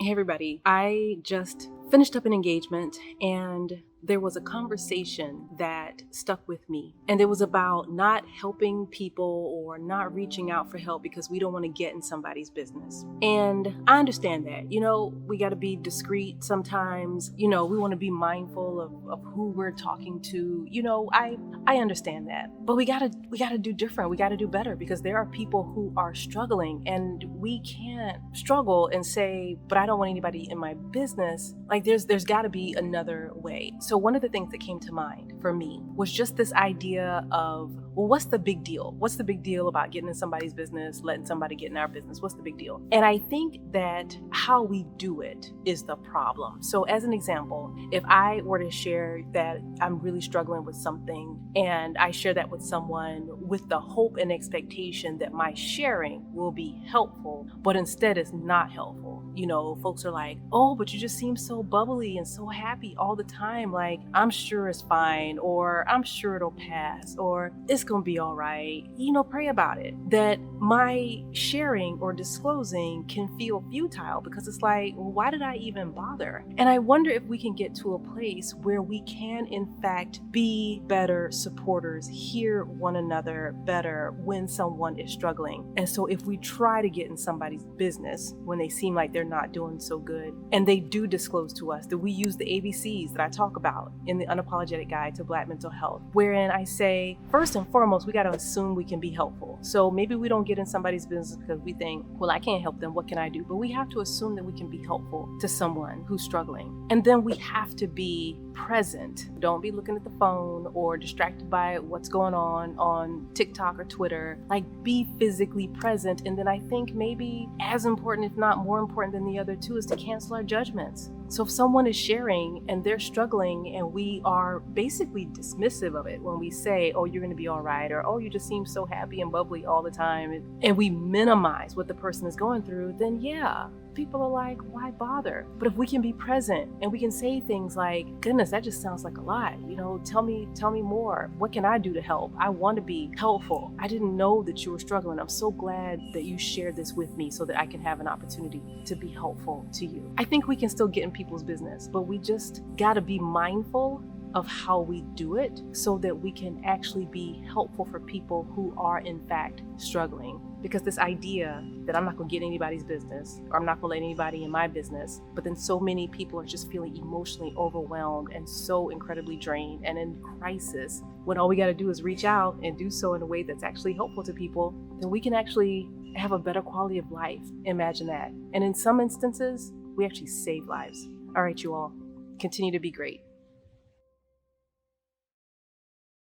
Hey everybody, I just finished up an engagement and there was a conversation that stuck with me. And it was about not helping people or not reaching out for help because we don't want to get in somebody's business. And I understand that. We got to be discreet sometimes. We want to be mindful of who we're talking to. I understand that. But we gotta do different. We gotta do better because there are people who are struggling and we can't struggle and say, but I don't want anybody in my business. Like there's gotta be another way. So one of the things that came to mind for me was just this idea of, well, what's the big deal? What's the big deal about getting in somebody's business, letting somebody get in our business? What's the big deal? And I think that how we do it is the problem. So as an example, if I were to share that I'm really struggling with something and I share that with someone with the hope and expectation that my sharing will be helpful, but instead it's not helpful. Folks are like, oh, but you just seem so bubbly and so happy all the time. Like, I'm sure it's fine, or I'm sure it'll pass, or it's gonna be all right. Pray about it. That my sharing or disclosing can feel futile because it's like, well, why did I even bother? And I wonder if we can get to a place where we can, in fact, be better supporters, hear one another better when someone is struggling. And so if we try to get in somebody's business when they seem like they're not doing so good, and they do disclose to us, that we use the ABCs that I talk about in the Unapologetic Guide to Black Mental Health, wherein I say, first and foremost, we got to assume we can be helpful. So maybe we don't get in somebody's business because we think, well, I can't help them. What can I do? But we have to assume that we can be helpful to someone who's struggling. And then we have to be present. Don't be looking at the phone or distracted by what's going on TikTok or Twitter. Like, be physically present. And then I think maybe as important, if not more important than the other two, is to cancel our judgments. So if someone is sharing and they're struggling and we are basically dismissive of it when we say, oh, you're going to be all right, or oh, you just seem so happy and bubbly all the time, and we minimize what the person is going through, then yeah, people are like, why bother? But if we can be present and we can say things like, goodness, that just sounds like a lot. Tell me more. What can I do to help? I want to be helpful. I didn't know that you were struggling. I'm so glad that you shared this with me so that I can have an opportunity to be helpful to you. I think we can still get in people's business, but we just got to be mindful of how we do it so that we can actually be helpful for people who are in fact struggling. Because this idea that I'm not going to get anybody's business, or I'm not going to let anybody in my business, but then so many people are just feeling emotionally overwhelmed and so incredibly drained and in crisis, when all we got to do is reach out and do so in a way that's actually helpful to people, then we can actually have a better quality of life. Imagine that. And in some instances, we actually save lives. All right, you all, continue to be great.